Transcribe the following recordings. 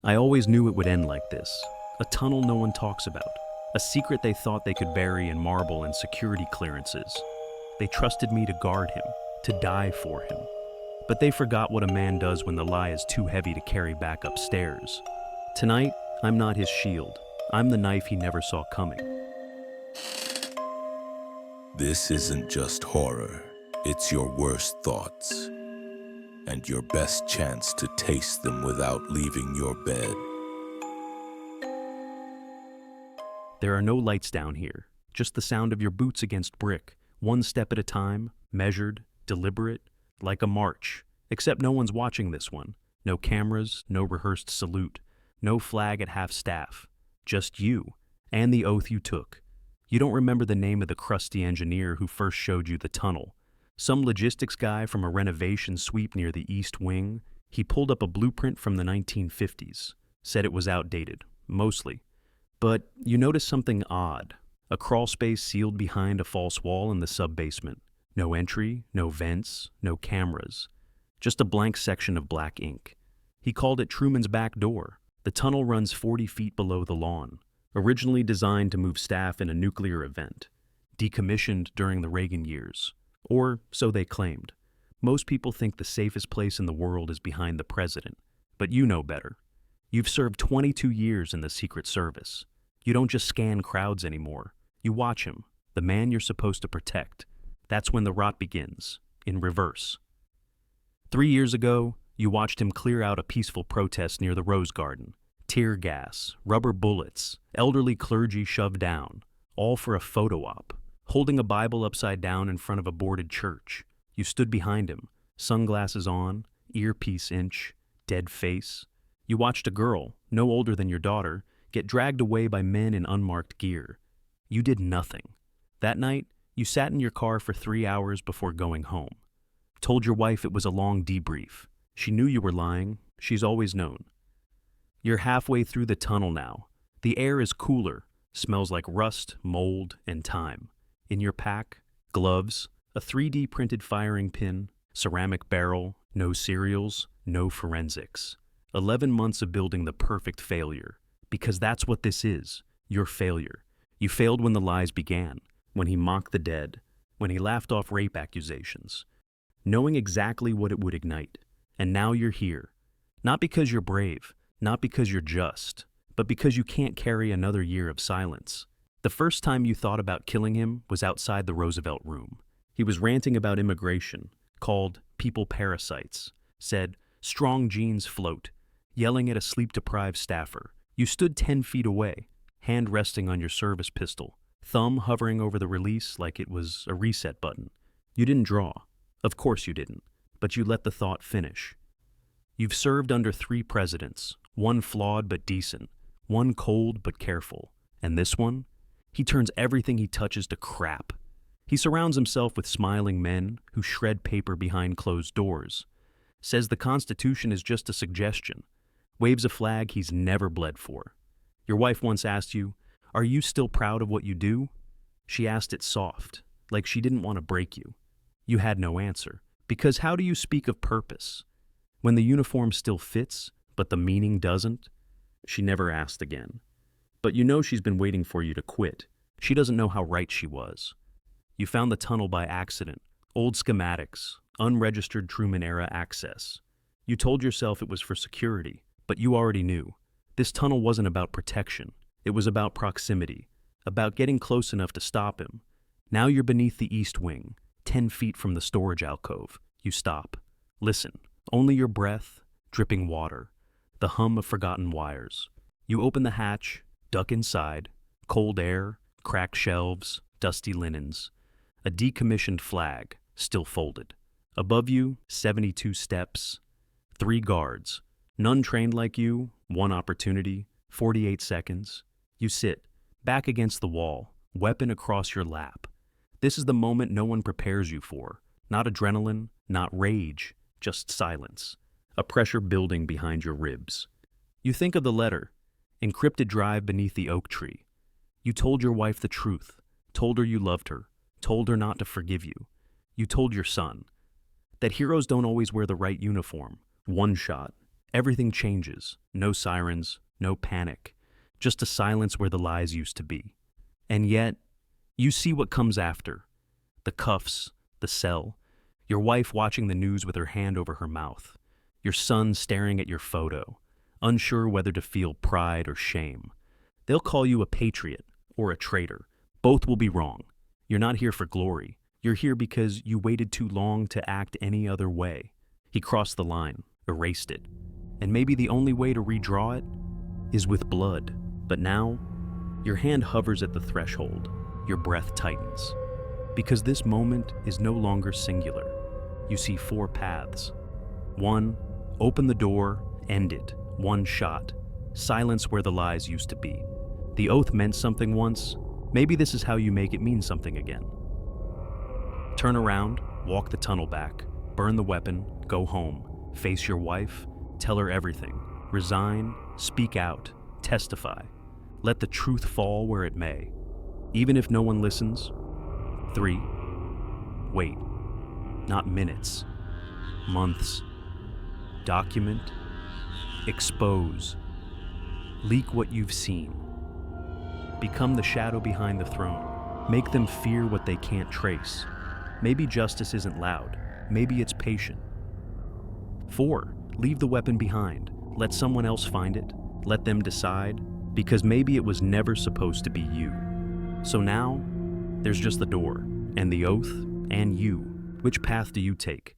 I always knew it would end like this. A tunnel no one talks about. A secret they thought they could bury in marble and security clearances. They trusted me to guard him, to die for him. But they forgot what a man does when the lie is too heavy to carry back upstairs. Tonight, I'm not his shield. I'm the knife he never saw coming. This isn't just horror, it's your worst thoughts. And your best chance to taste them without leaving your bed. There are no lights down here, just the sound of your boots against brick, one step at a time, measured, deliberate, like a march. Except no one's watching this one. No cameras, no rehearsed salute, no flag at half-staff. Just you, and the oath you took. You don't remember the name of the crusty engineer who first showed you the tunnel. Some logistics guy from a renovation sweep near the East Wing. He pulled up a blueprint from the 1950s, said it was outdated, mostly. But you noticed something odd. A crawl space sealed behind a false wall in the sub-basement. No entry, no vents, no cameras. Just a blank section of black ink. He called it Truman's back door. The tunnel runs 40 feet below the lawn. Originally designed to move staff in a nuclear event. Decommissioned during the Reagan years. Or so they claimed. Most people think the safest place in the world is behind the president. But you know better. You've served 22 years in the Secret Service. You don't just scan crowds anymore. You watch him, the man you're supposed to protect. That's when the rot begins, in reverse. 3 years ago, you watched him clear out a peaceful protest near the Rose Garden. Tear gas, rubber bullets, elderly clergy shoved down, all for a photo op. Holding a Bible upside down in front of a boarded church. You stood behind him, sunglasses on, earpiece inch, dead face. You watched a girl, no older than your daughter, get dragged away by men in unmarked gear. You did nothing. That night, you sat in your car for 3 hours before going home. Told your wife it was a long debrief. She knew you were lying. She's always known. You're halfway through the tunnel now. The air is cooler, smells like rust, mold, and time. In your pack, gloves, a 3D printed firing pin, ceramic barrel, no cereals, no forensics. 11 months of building the perfect failure. Because that's what this is, your failure. You failed when the lies began, when he mocked the dead, when he laughed off rape accusations. Knowing exactly what it would ignite. And now you're here. Not because you're brave, not because you're just, but because you can't carry another year of silence. The first time you thought about killing him was outside the Roosevelt Room. He was ranting about immigration, called people parasites, said, strong genes float, yelling at a sleep-deprived staffer. You stood 10 feet away, hand resting on your service pistol, thumb hovering over the release like it was a reset button. You didn't draw. Of course you didn't, but you let the thought finish. You've served under 3 presidents, one flawed but decent, one cold but careful, and this one? He turns everything he touches to crap. He surrounds himself with smiling men who shred paper behind closed doors. Says the Constitution is just a suggestion. Waves a flag he's never bled for. Your wife once asked you, "Are you still proud of what you do?" She asked it soft, like she didn't want to break you. You had no answer. Because how do you speak of purpose? When the uniform still fits, but the meaning doesn't? She never asked again. But you know she's been waiting for you to quit. She doesn't know how right she was. You found the tunnel by accident. Old schematics, unregistered Truman-era access. You told yourself it was for security, but you already knew. This tunnel wasn't about protection. It was about proximity, about getting close enough to stop him. Now you're beneath the East Wing, 10 feet from the storage alcove. You stop. Listen. Only your breath, dripping water, the hum of forgotten wires. You open the hatch, duck inside, cold air, cracked shelves, dusty linens. A decommissioned flag, still folded. Above you, 72 steps. 3 guards. None trained like you, 1 opportunity, 48 seconds. You sit, back against the wall, weapon across your lap. This is the moment no one prepares you for. Not adrenaline, not rage, just silence. A pressure building behind your ribs. You think of the letter, encrypted drive beneath the oak tree. You told your wife the truth, told her you loved her, told her not to forgive you. You told your son that heroes don't always wear the right uniform. One shot, Everything changes. No sirens, no panic. Just a silence where the lies used to be. And yet, you see what comes after. The cuffs, the cell, your wife watching the news with her hand over her mouth, your son staring at your photo, unsure whether to feel pride or shame. They'll call you a patriot or a traitor. Both will be wrong. You're not here for glory. You're here because you waited too long to act any other way. He crossed the line, erased it. And maybe the only way to redraw it is with blood. But now, your hand hovers at the threshold. Your breath tightens. Because this moment is no longer singular. You see 4 paths. 1, open the door, end it. One shot. Silence where the lies used to be. The oath meant something once. Maybe this is how you make it mean something again. Turn around, walk the tunnel back, burn the weapon, go home, face your wife, tell her everything, resign, speak out, testify. Let the truth fall where it may. Even if no one listens. 3, wait. Not minutes, months. Document, expose, leak what you've seen. Become the shadow behind the throne. Make them fear what they can't trace. Maybe justice isn't loud. Maybe it's patient. 4, leave the weapon behind. Let someone else find it. Let them decide. Because maybe it was never supposed to be you. So now, there's just the door, and the oath, and you. Which path do you take?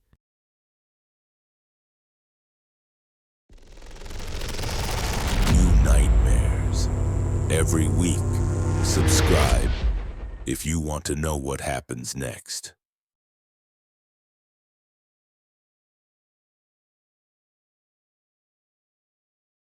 New nightmares. Every week. Subscribe if you want to know what happens next.